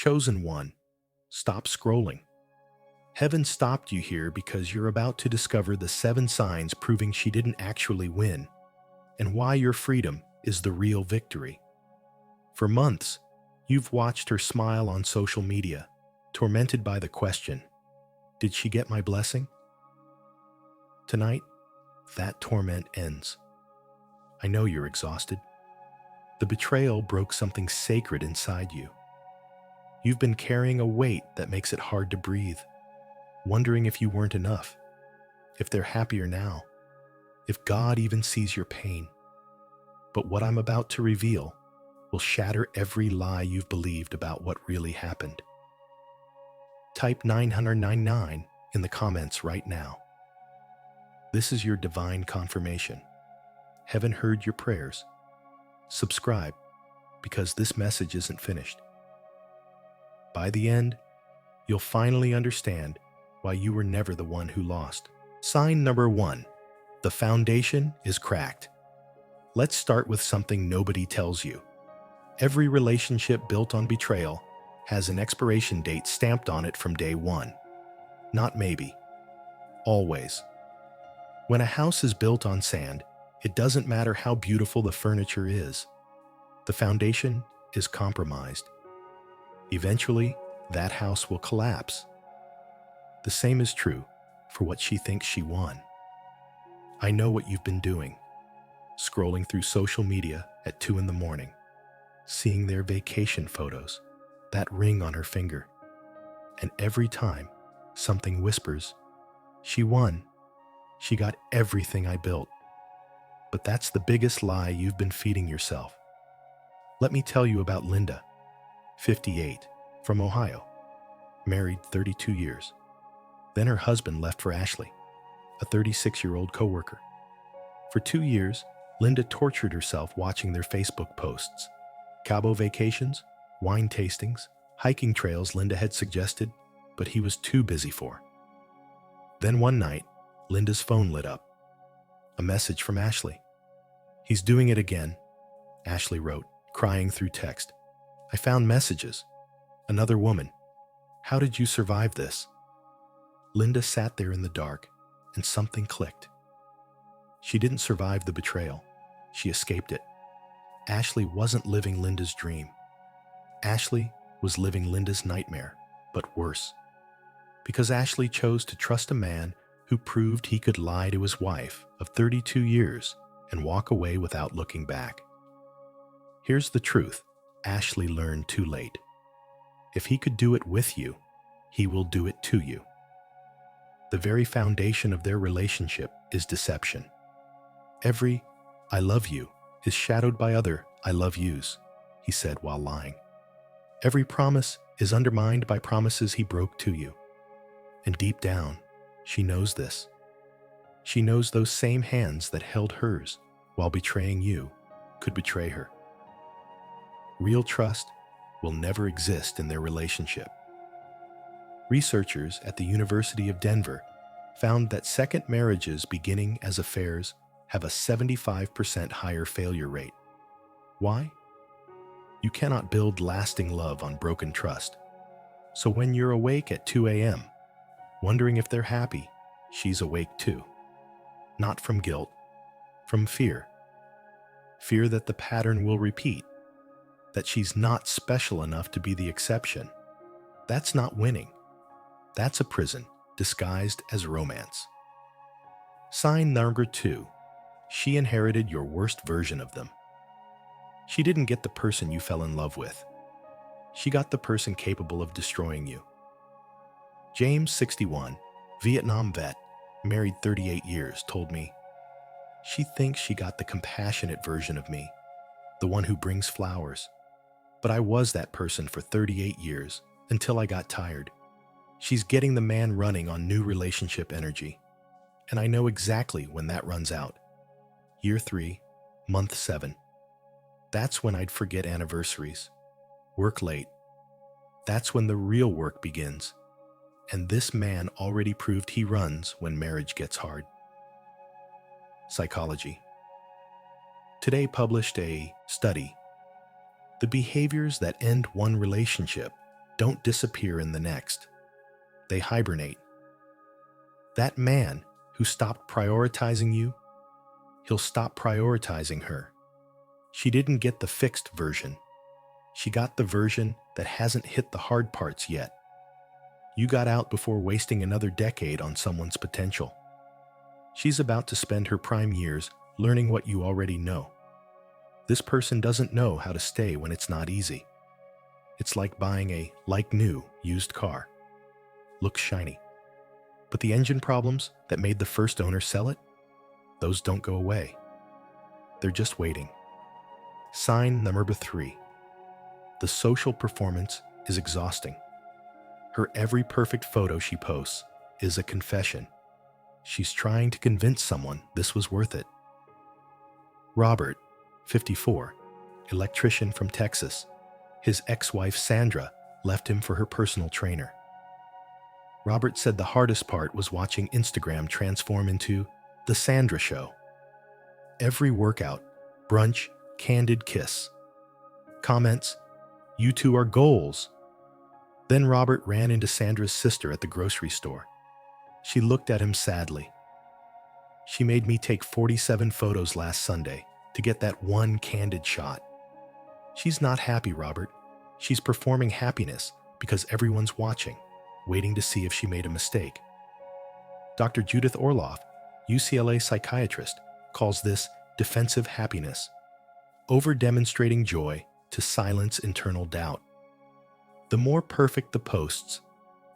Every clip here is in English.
Chosen one, stop scrolling. Heaven stopped you here because you're about to discover the 7 signs proving she didn't actually win and why your freedom is the real victory. For months, you've watched her smile on social media, tormented by the question, did she get my blessing? Tonight, that torment ends. I know you're exhausted. The betrayal broke something sacred inside you. You've been carrying a weight that makes it hard to breathe, wondering if you weren't enough, if they're happier now, if God even sees your pain. But what I'm about to reveal will shatter every lie you've believed about what really happened. Type 999 in the comments right now. This is your divine confirmation. Heaven heard your prayers. Subscribe, because this message isn't finished. By the end, you'll finally understand why you were never the one who lost. Sign number 1. The foundation is cracked. Let's start with something nobody tells you. Every relationship built on betrayal has an expiration date stamped on it from day 1. Not maybe. Always. When a house is built on sand, it doesn't matter how beautiful the furniture is. The foundation is compromised. Eventually, that house will collapse. The same is true for what she thinks she won. I know what you've been doing. Scrolling through social media at 2 in the morning, seeing their vacation photos, that ring on her finger. And every time something whispers, she won. She got everything I built. But that's the biggest lie you've been feeding yourself. Let me tell you about Linda, 58, from Ohio, married 32 years. Then her husband left for Ashley, a 36-year-old coworker. For 2 years, Linda tortured herself watching their Facebook posts. Cabo vacations, wine tastings, hiking trails Linda had suggested, but he was too busy for. Then one night, Linda's phone lit up. A message from Ashley. He's doing it again, Ashley wrote, crying through text. I found messages. Another woman. How did you survive this? Linda sat there in the dark, and something clicked. She didn't survive the betrayal. She escaped it. Ashley wasn't living Linda's dream. Ashley was living Linda's nightmare, but worse. Because Ashley chose to trust a man who proved he could lie to his wife of 32 years and walk away without looking back. Here's the truth Ashley learned too late. If he could do it with you, he will do it to you. The very foundation of their relationship is deception. Every I love you is shadowed by other I love yous, he said while lying. Every promise is undermined by promises he broke to you. And deep down, she knows this. She knows those same hands that held hers while betraying you could betray her. Real trust will never exist in their relationship. Researchers at the University of Denver found that second marriages beginning as affairs have a 75% higher failure rate. Why? You cannot build lasting love on broken trust. So when you're awake at 2 a.m., wondering if they're happy, she's awake too. Not from guilt, from fear. Fear that the pattern will repeat, that she's not special enough to be the exception. That's not winning. That's a prison disguised as romance. Sign number 2. She inherited your worst version of them. She didn't get the person you fell in love with. She got the person capable of destroying you. James, 61, Vietnam vet, married 38 years, told me, she thinks she got the compassionate version of me, the one who brings flowers. But I was that person for 38 years until I got tired. She's getting the man running on new relationship energy. And I know exactly when that runs out. Year 3, month 7. That's when I'd forget anniversaries. Work late. That's when the real work begins. And this man already proved he runs when marriage gets hard. Psychology. Today published a study. The behaviors that end one relationship don't disappear in the next. They hibernate. That man who stopped prioritizing you, he'll stop prioritizing her. She didn't get the fixed version. She got the version that hasn't hit the hard parts yet. You got out before wasting another decade on someone's potential. She's about to spend her prime years learning what you already know. This person doesn't know how to stay when it's not easy. It's like buying a like-new used car. Looks shiny. But the engine problems that made the first owner sell it, those don't go away. They're just waiting. Sign number 3. The social performance is exhausting. Her every perfect photo she posts is a confession. She's trying to convince someone this was worth it. Robert, 54, electrician from Texas. His ex-wife Sandra left him for her personal trainer. Robert said the hardest part was watching Instagram transform into the Sandra Show. Every workout, brunch, candid kiss. Comments, "You two are goals." Then Robert ran into Sandra's sister at the grocery store. She looked at him sadly. "She made me take 47 photos last Sunday to get that one candid shot." She's not happy, Robert. She's performing happiness because everyone's watching, waiting to see if she made a mistake. Dr. Judith Orloff, UCLA psychiatrist, calls this defensive happiness, over-demonstrating joy to silence internal doubt. The more perfect the posts,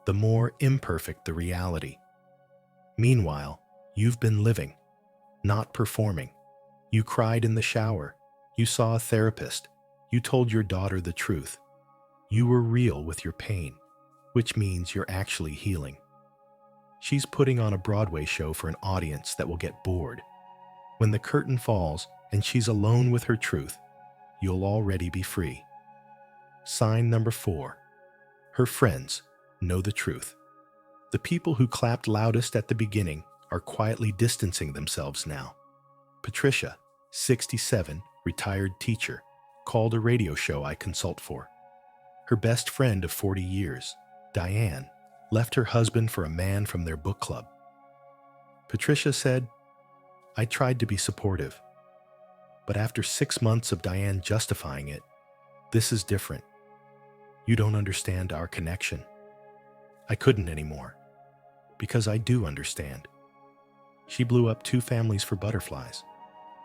the more imperfect the reality. Meanwhile, you've been living, not performing. You cried in the shower. You saw a therapist. You told your daughter the truth. You were real with your pain, which means you're actually healing. She's putting on a Broadway show for an audience that will get bored. When the curtain falls and she's alone with her truth, you'll already be free. Sign number 4. Her friends know the truth. The people who clapped loudest at the beginning are quietly distancing themselves now. Patricia, 67, retired teacher, called a radio show I consult for. Her best friend of 40 years, Diane, left her husband for a man from their book club. Patricia said, "I tried to be supportive, but after 6 months of Diane justifying it, this is different. You don't understand our connection." I couldn't anymore, because I do understand. She blew up 2 families for butterflies.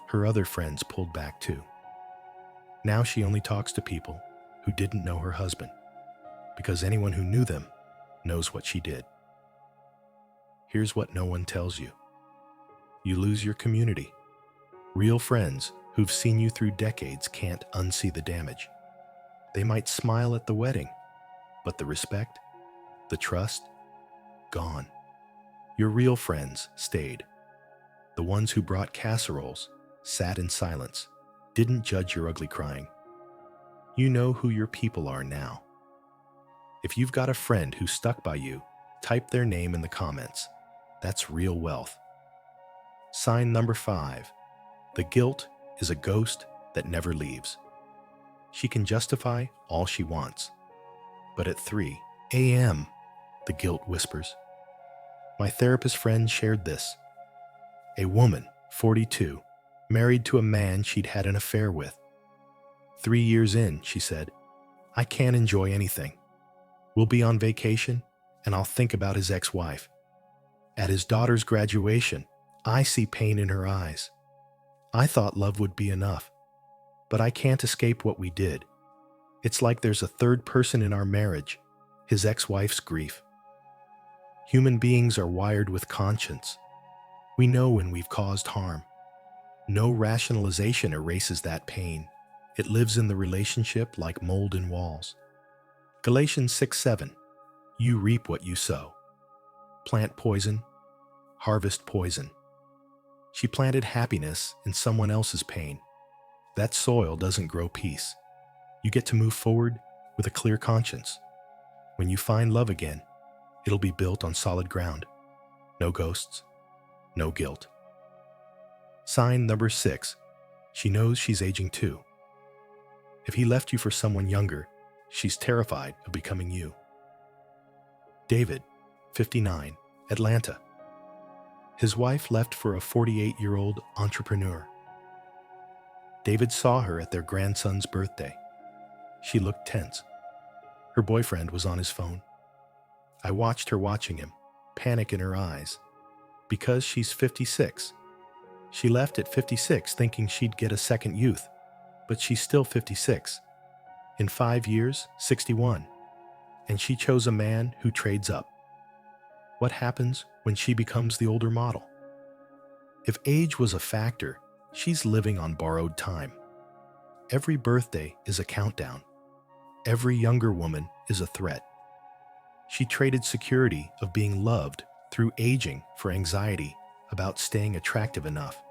Her other friends pulled back too. Now she only talks to people who didn't know her husband, because anyone who knew them knows what she did. Here's what no one tells you. You lose your community. Real friends who've seen you through decades can't unsee the damage. They might smile at the wedding, but the respect, the trust, gone. Your real friends stayed. The ones who brought casseroles, sat in silence, didn't judge your ugly crying. You know who your people are now. If you've got a friend who stuck by you, type their name in the comments. That's real wealth. Sign number 5. The guilt is a ghost that never leaves. She can justify all she wants. But at 3 a.m., the guilt whispers. My therapist friend shared this. A woman, 42, married to a man she'd had an affair with. 3 years in, she said, I can't enjoy anything. We'll be on vacation, and I'll think about his ex-wife. At his daughter's graduation, I see pain in her eyes. I thought love would be enough, but I can't escape what we did. It's like there's a third person in our marriage, his ex-wife's grief. Human beings are wired with conscience. We know when we've caused harm. No rationalization erases that pain. It lives in the relationship like mold in walls. Galatians 6:7. You reap what you sow. Plant poison, harvest poison. She planted happiness in someone else's pain. That soil doesn't grow peace. You get to move forward with a clear conscience. When you find love again, it'll be built on solid ground. No ghosts, no guilt. Sign number 6. She knows she's aging too. If he left you for someone younger, She's terrified of becoming you. David, 59, Atlanta. His wife left for a 48-year-old entrepreneur. David saw her at their grandson's birthday. She looked tense. Her boyfriend was on his phone. I watched her watching him, panic in her eyes. Because she's 56. She left at 56 thinking she'd get a second youth, but she's still 56. In 5 years, 61. And she chose a man who trades up. What happens when she becomes the older model? If age was a factor, she's living on borrowed time. Every birthday is a countdown. Every younger woman is a threat. She traded security of being loved through aging for anxiety about staying attractive enough.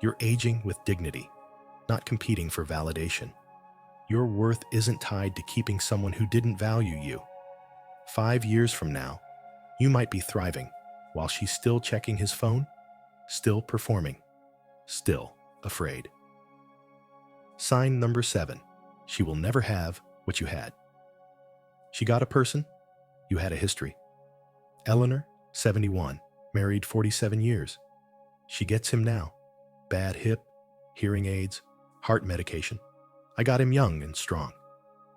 You're aging with dignity, not competing for validation. Your worth isn't tied to keeping someone who didn't value you. 5 years from now, you might be thriving while she's still checking his phone, still performing, still afraid. Sign number 7. She will never have what you had. She got a person, you had a history. Eleanor, 71, married 47 years. She gets him now. Bad hip, hearing aids, heart medication. I got him young and strong.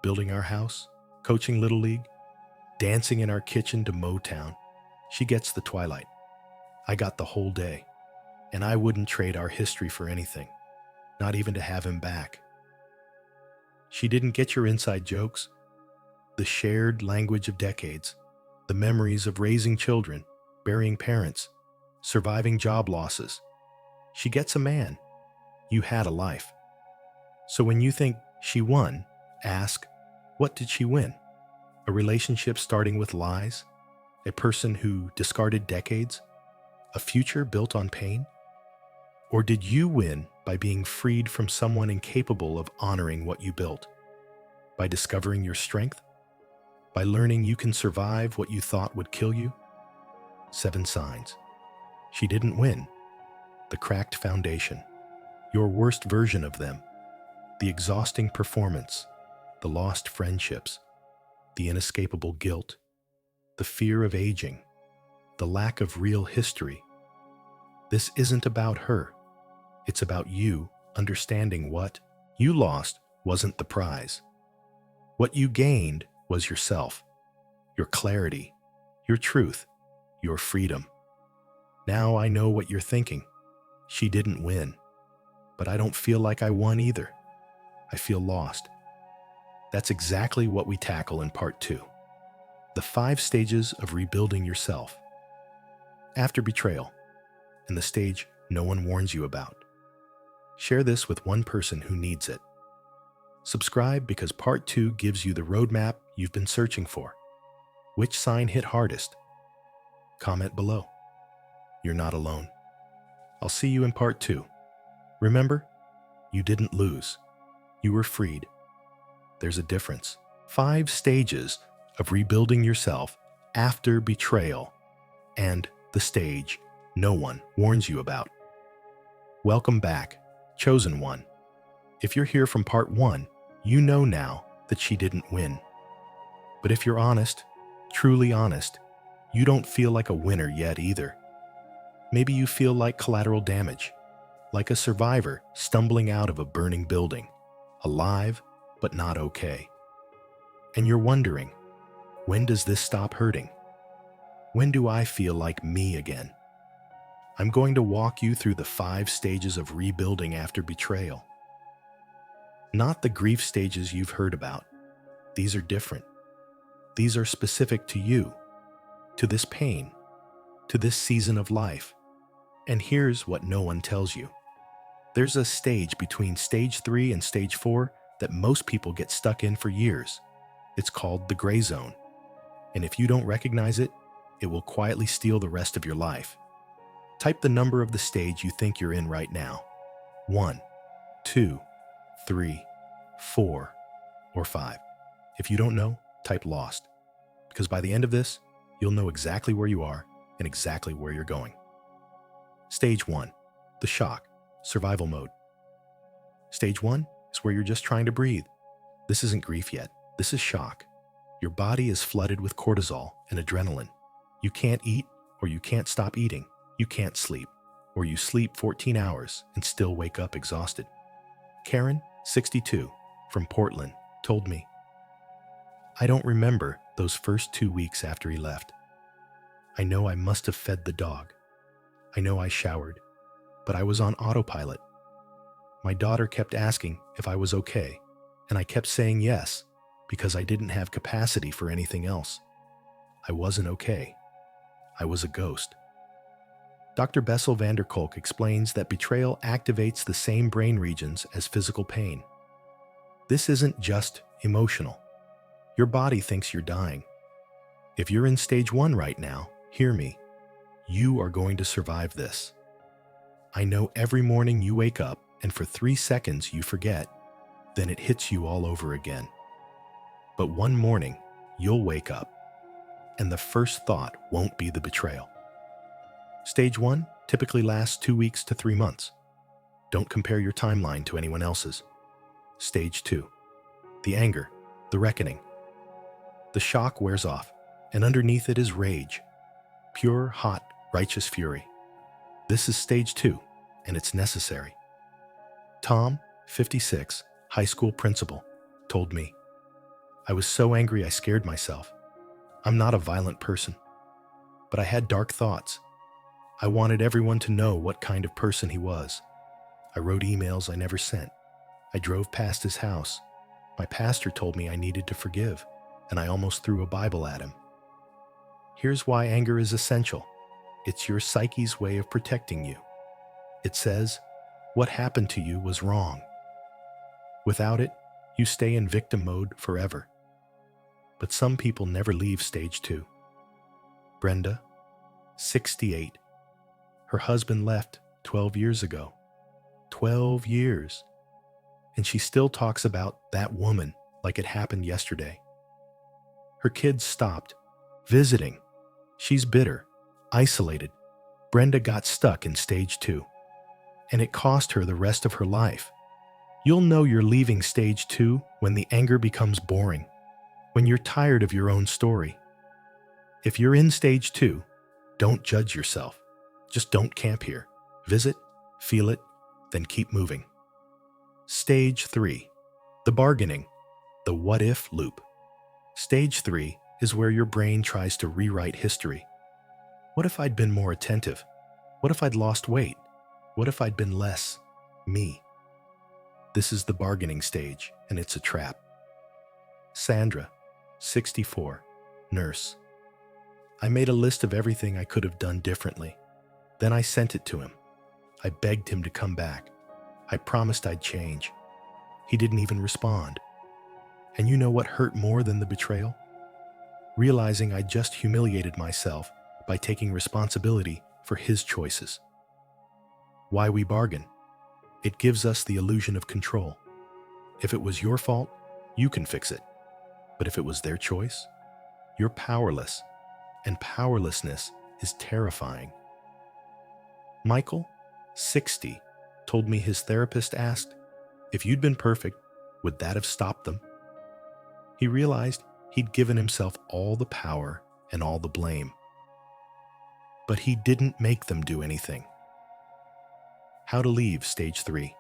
Building our house, coaching Little League, dancing in our kitchen to Motown. She gets the twilight. I got the whole day. And I wouldn't trade our history for anything, not even to have him back. She didn't get your inside jokes, the shared language of decades, the memories of raising children, burying parents, surviving job losses. She gets a man. You had a life. So when you think she won, ask, what did she win? A relationship starting with lies? A person who discarded decades? A future built on pain? Or did you win by being freed from someone incapable of honoring what you built? By discovering your strength? By learning you can survive what you thought would kill you? 7 signs. She didn't win. The cracked foundation. Your worst version of them. The exhausting performance. The lost friendships. The inescapable guilt. The fear of aging. The lack of real history. This isn't about her. It's about you understanding what you lost wasn't the prize. What you gained was yourself, your clarity, your truth, your freedom. Now I know what you're thinking. She didn't win. But I don't feel like I won either. I feel lost. That's exactly what we tackle in part 2. The 5 stages of rebuilding yourself. After betrayal, and the stage no one warns you about. Share this with one person who needs it. Subscribe because part 2 gives you the roadmap you've been searching for. Which sign hit hardest? Comment below. You're not alone. I'll see you in part 2. Remember, you didn't lose. You were freed. There's a difference. 5 stages of rebuilding yourself after betrayal, and the stage no one warns you about. Welcome back, chosen one. If you're here from part 1, you know now that she didn't win. But if you're honest, truly honest, you don't feel like a winner yet either. Maybe you feel like collateral damage, like a survivor stumbling out of a burning building, alive but not okay. And you're wondering, when does this stop hurting? When do I feel like me again? I'm going to walk you through the 5 stages of rebuilding after betrayal. Not the grief stages you've heard about. These are different. These are specific to you, to this pain, to this season of life. And here's what no one tells you. There's a stage between stage 3 and stage 4 that most people get stuck in for years. It's called the gray zone. And if you don't recognize it, it will quietly steal the rest of your life. Type the number of the stage you think you're in right now. 1, 2, 3, 4, or 5. If you don't know, type lost. Because by the end of this, you'll know exactly where you are and exactly where you're going. Stage 1, the shock, survival mode. Stage 1 is where you're just trying to breathe. This isn't grief yet. This is shock. Your body is flooded with cortisol and adrenaline. You can't eat, or you can't stop eating. You can't sleep, or you sleep 14 hours and still wake up exhausted. Karen, 62, from Portland, told me, "I don't remember those first 2 weeks after he left. I know I must have fed the dog. I know I showered, but I was on autopilot. My daughter kept asking if I was okay, and I kept saying yes because I didn't have capacity for anything else. I wasn't okay. I was a ghost." Dr. Bessel van der Kolk explains that betrayal activates the same brain regions as physical pain. This isn't just emotional. Your body thinks you're dying. If you're in stage 1 right now, hear me. You are going to survive this. I know every morning you wake up and for 3 seconds you forget, then it hits you all over again. But one morning, you'll wake up, and the first thought won't be the betrayal. Stage 1 typically lasts 2 weeks to 3 months. Don't compare your timeline to anyone else's. Stage 2, the anger, the reckoning. The shock wears off, and underneath it is rage. Pure, hot, righteous fury. This is stage 2, and it's necessary. Tom, 56, high school principal, told me, "I was so angry I scared myself. I'm not a violent person, but I had dark thoughts. I wanted everyone to know what kind of person he was. I wrote emails I never sent. I drove past his house. My pastor told me I needed to forgive, and I almost threw a Bible at him." Here's why anger is essential. It's your psyche's way of protecting you. It says, what happened to you was wrong. Without it, you stay in victim mode forever. But some people never leave stage 2. Brenda, 68. Her husband left 12 years ago. 12 years. And she still talks about that woman like it happened yesterday. Her kids stopped visiting. She's bitter, isolated. Brenda got stuck in stage 2, and it cost her the rest of her life. You'll know you're leaving stage 2 when the anger becomes boring, when you're tired of your own story. If you're in stage 2, don't judge yourself. Just don't camp here. Visit, feel it, then keep moving. Stage 3, the bargaining, the what-if loop. Stage 3 is where your brain tries to rewrite history. What if I'd been more attentive? What if I'd lost weight? What if I'd been less me? This is the bargaining stage, and it's a trap. Sandra, 64, nurse. I made a list of everything I could have done differently. Then I sent it to him. I begged him to come back. I promised I'd change. He didn't even respond. And you know what hurt more than the betrayal? Realizing I just humiliated myself by taking responsibility for his choices. Why we bargain? It gives us the illusion of control. If it was your fault, you can fix it. But if it was their choice, you're powerless, and powerlessness is terrifying. Michael, 60, told me his therapist asked, if you'd been perfect, would that have stopped them? He realized he'd given himself all the power and all the blame. But he didn't make them do anything. How to leave stage 3.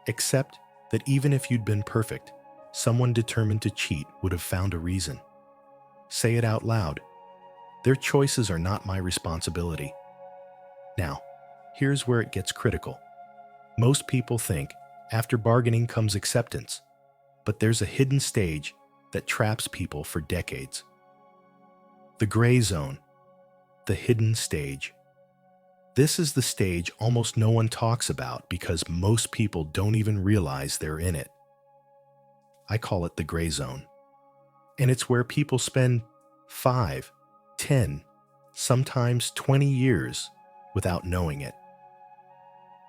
Accept that even if you'd been perfect, someone determined to cheat would have found a reason. Say it out loud. Their choices are not my responsibility. Now, here's where it gets critical. Most people think after bargaining comes acceptance, but there's a hidden stage that traps people for decades. The gray zone, the hidden stage. This is the stage almost no one talks about because most people don't even realize they're in it. I call it the gray zone. And it's where people spend 5, 10, sometimes 20 years without knowing it.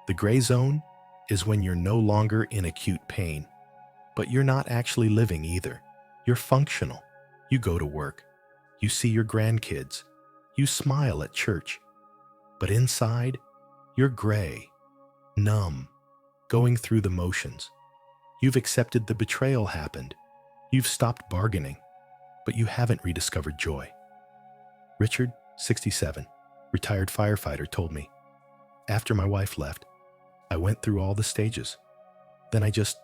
The gray zone is when you're no longer in acute pain, but you're not actually living either. You're functional. You go to work. You see your grandkids. You smile at church. But inside, you're gray, numb, going through the motions. You've accepted the betrayal happened. You've stopped bargaining, but you haven't rediscovered joy. Richard, 67, retired firefighter, told me, after my wife left, I went through all the stages. Then I just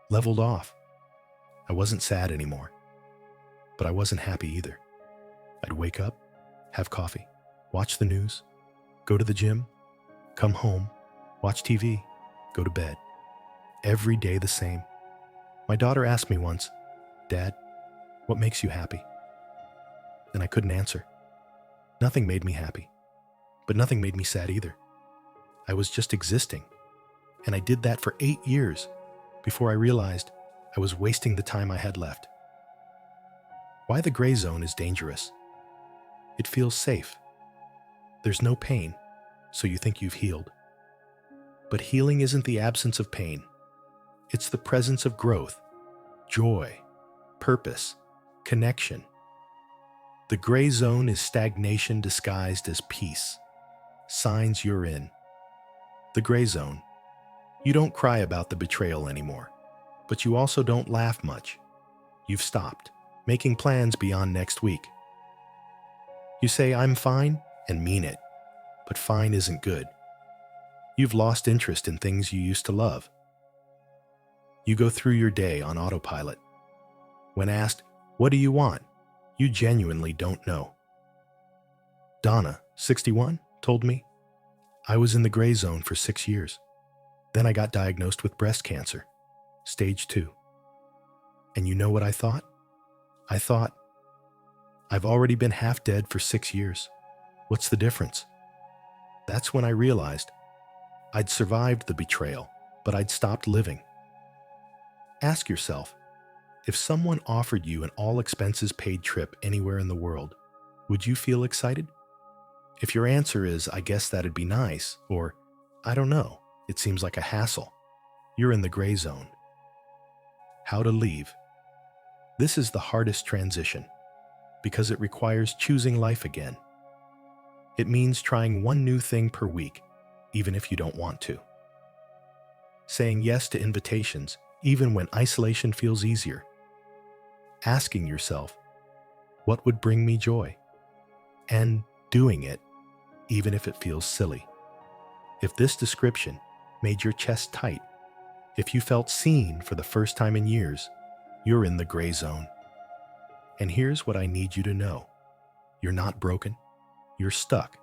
leveled off. I wasn't sad anymore, but I wasn't happy either. I'd wake up, have coffee, watch the news, go to the gym, come home, watch TV, go to bed. Every day the same. My daughter asked me once, "Dad, what makes you happy?" And I couldn't answer. Nothing made me happy, but nothing made me sad either. I was just existing, and I did that for 8 years before I realized I was wasting the time I had left. Why the gray zone is dangerous. It feels safe. There's no pain, so you think you've healed. But healing isn't the absence of pain. It's the presence of growth, joy, purpose, connection. The gray zone is stagnation disguised as peace. Signs you're in. The gray zone. You don't cry about the betrayal anymore, but you also don't laugh much. You've stopped making plans beyond next week. You say, "I'm fine," and mean it, but fine isn't good. You've lost interest in things you used to love. You go through your day on autopilot. When asked, "What do you want?" you genuinely don't know. Donna, 61, told me, I was in the gray zone for 6 years. Then I got diagnosed with breast cancer, stage 2. And you know what I thought? I thought, I've already been half dead for 6 years. What's the difference? That's when I realized I'd survived the betrayal, but I'd stopped living. Ask yourself, if someone offered you an all-expenses-paid trip anywhere in the world, would you feel excited? If your answer is, "I guess that'd be nice," or, "I don't know, it seems like a hassle," you're in the gray zone. How to leave. This is the hardest transition because it requires choosing life again. It means trying one new thing per week, even if you don't want to. Saying yes to invitations, even when isolation feels easier. Asking yourself, what would bring me joy? And doing it, even if it feels silly. If this description made your chest tight, if you felt seen for the first time in years, you're in the gray zone. And here's what I need you to know. You're not broken. You're stuck.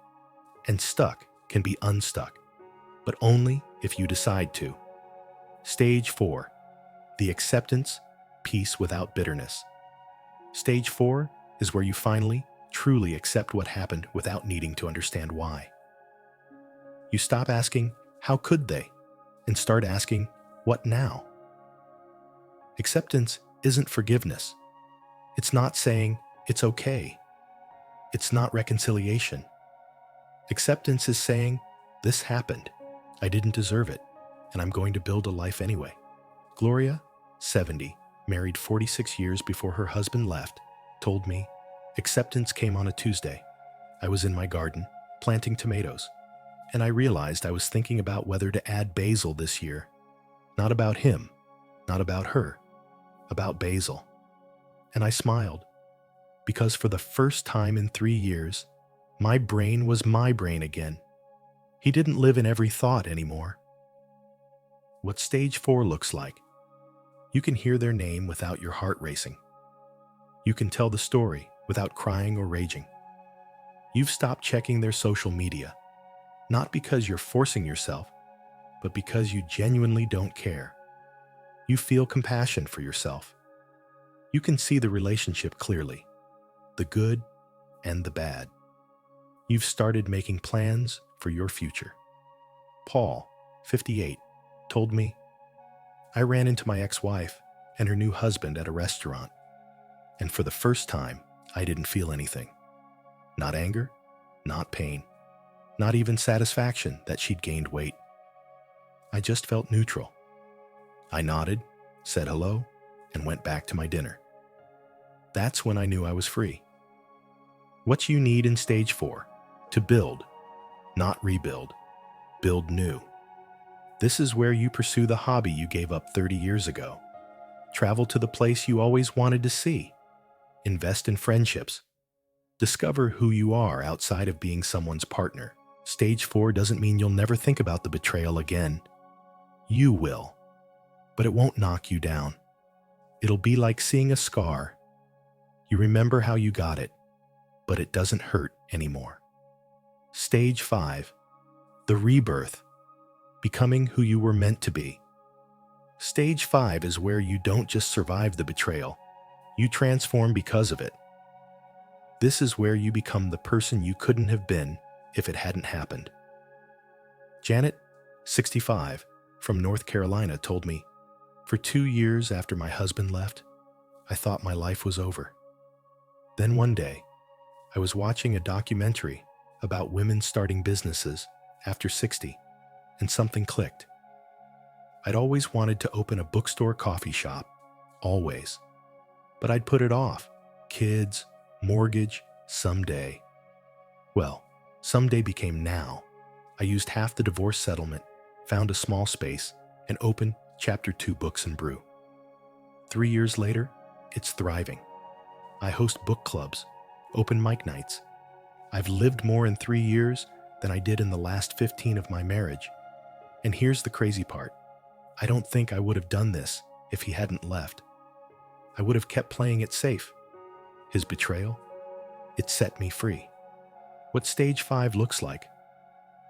And stuck can be unstuck, but only if you decide to. Stage 4, the acceptance, peace without bitterness. Stage 4 is where you finally, truly accept what happened without needing to understand why. You stop asking, "How could they?" and start asking, "What now?" Acceptance isn't forgiveness. It's not saying, "It's okay." It's not reconciliation. Acceptance is saying, "This happened. I didn't deserve it, and I'm going to build a life anyway." Gloria, 70, married 46 years before her husband left, told me, acceptance came on a Tuesday. I was in my garden, planting tomatoes, and I realized I was thinking about whether to add basil this year. Not about him, not about her, about basil. And I smiled, because for the first time in 3 years, my brain was my brain again. He didn't live in every thought anymore. What stage 4 looks like. You can hear their name without your heart racing. You can tell the story without crying or raging. You've stopped checking their social media, not because you're forcing yourself, but because you genuinely don't care. You feel compassion for yourself. You can see the relationship clearly, the good and the bad. You've started making plans for your future. Paul, 58, told me, I ran into my ex-wife and her new husband at a restaurant, and for the first time, I didn't feel anything. Not anger, not pain, not even satisfaction that she'd gained weight. I just felt neutral. I nodded, said hello, and went back to my dinner. That's when I knew I was free. What you need in stage 4, to build, not rebuild, build new. This is where you pursue the hobby you gave up 30 years ago. Travel to the place you always wanted to see. Invest in friendships. Discover who you are outside of being someone's partner. Stage 4 doesn't mean you'll never think about the betrayal again. You will, but it won't knock you down. It'll be like seeing a scar. You remember how you got it, but it doesn't hurt anymore. Stage 5, the rebirth, becoming who you were meant to be. Stage 5 is where you don't just survive the betrayal, you transform because of it. This is where you become the person you couldn't have been if it hadn't happened. Janet, 65, from North Carolina, told me, "For 2 years after my husband left, I thought my life was over. Then one day, I was watching a documentary about women starting businesses after 60, and something clicked. I'd always wanted to open a bookstore coffee shop, always. But I'd put it off. Kids, mortgage, someday. Well, someday became now. I used half the divorce settlement, found a small space, and opened Chapter 2 Books and Brew. 3 years later, it's thriving. I host book clubs, open mic nights. I've lived more in 3 years than I did in the last 15 of my marriage. And here's the crazy part. I don't think I would have done this if he hadn't left. I would have kept playing it safe. His betrayal, it set me free. What stage 5 looks like.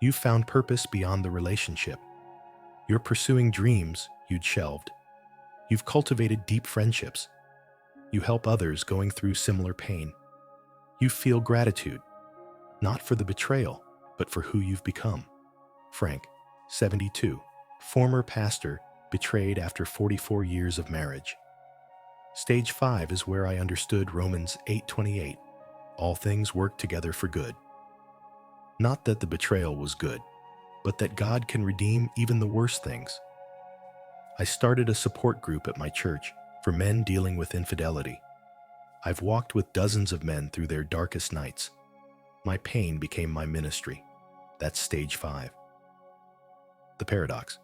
You've found purpose beyond the relationship. You're pursuing dreams you'd shelved. You've cultivated deep friendships. You help others going through similar pain. You feel gratitude, not for the betrayal, but for who you've become. Frank, 72, former pastor, betrayed after 44 years of marriage. Stage 5 is where I understood Romans 8:28. All things work together for good. Not that the betrayal was good, but that God can redeem even the worst things. I started a support group at my church for men dealing with infidelity. I've walked with dozens of men through their darkest nights. My pain became my ministry. That's stage 5. The paradox.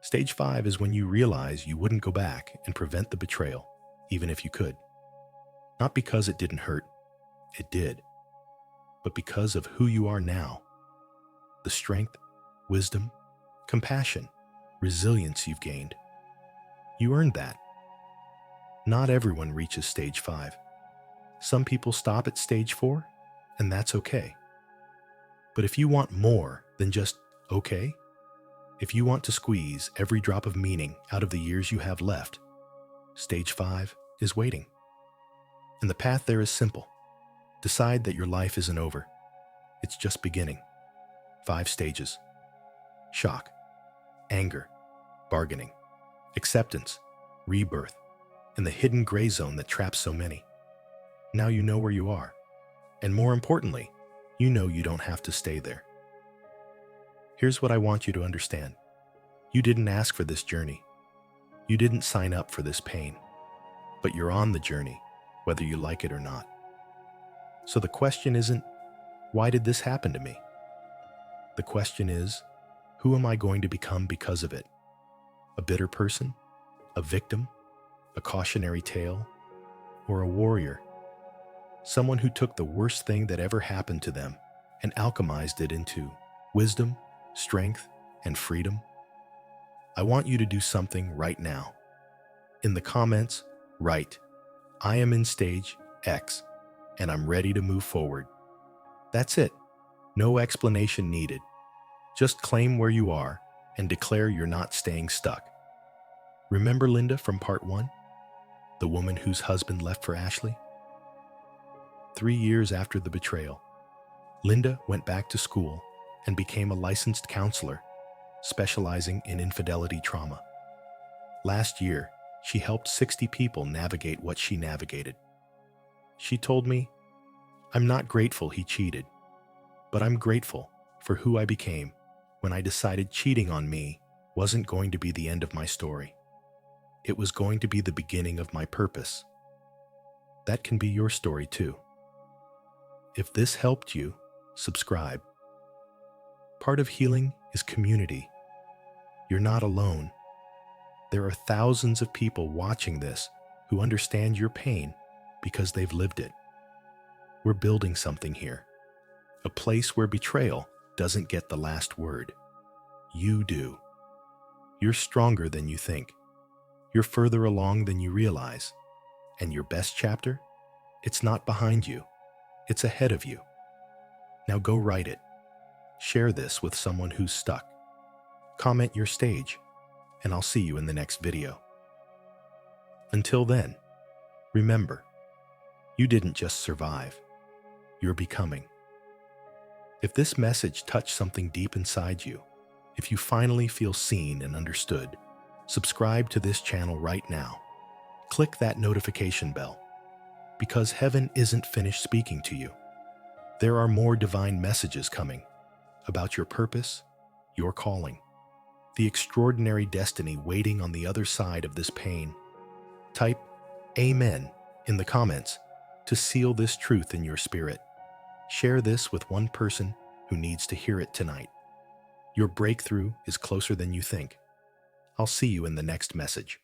Stage 5 is when you realize you wouldn't go back and prevent the betrayal, even if you could. Not because it didn't hurt, it did, but because of who you are now. The strength, wisdom, compassion, resilience you've gained. You earned that. Not everyone reaches stage 5. Some people stop at stage 4, and that's okay. But if you want more than just okay, if you want to squeeze every drop of meaning out of the years you have left, stage 5 is waiting. And the path there is simple. Decide that your life isn't over. It's just beginning. 5 stages. Shock, anger, bargaining, acceptance, rebirth, and the hidden gray zone that traps so many. Now you know where you are. And more importantly, you know you don't have to stay there. Here's what I want you to understand. You didn't ask for this journey. You didn't sign up for this pain. But you're on the journey, whether you like it or not. So the question isn't, why did this happen to me? The question is, who am I going to become because of it? A bitter person? A victim? A cautionary tale? Or a warrior? Someone who took the worst thing that ever happened to them and alchemized it into wisdom, strength, and freedom? I want you to do something right now. In the comments, write, "I am in stage X, and I'm ready to move forward." That's it. No explanation needed. Just claim where you are and declare you're not staying stuck. Remember Linda from part 1? The woman whose husband left for Ashley? 3 years after the betrayal, Linda went back to school and became a licensed counselor, specializing in infidelity trauma. Last year, she helped 60 people navigate what she navigated. She told me, "I'm not grateful he cheated, but I'm grateful for who I became when I decided cheating on me wasn't going to be the end of my story. It was going to be the beginning of my purpose." That can be your story too. If this helped you, subscribe. Part of healing is community. You're not alone. There are thousands of people watching this who understand your pain because they've lived it. We're building something here, a place where betrayal doesn't get the last word. You do. You're stronger than you think. You're further along than you realize. And your best chapter? It's not behind you. It's ahead of you. Now go write it. Share this with someone who's stuck. Comment your stage, and I'll see you in the next video. Until then, remember, you didn't just survive. You're becoming. If this message touched something deep inside you, if you finally feel seen and understood, subscribe to this channel right now. Click that notification bell, because heaven isn't finished speaking to you. There are more divine messages coming about your purpose, your calling, the extraordinary destiny waiting on the other side of this pain. Type Amen in the comments to seal this truth in your spirit. Share this with one person who needs to hear it tonight. Your breakthrough is closer than you think. I'll see you in the next message.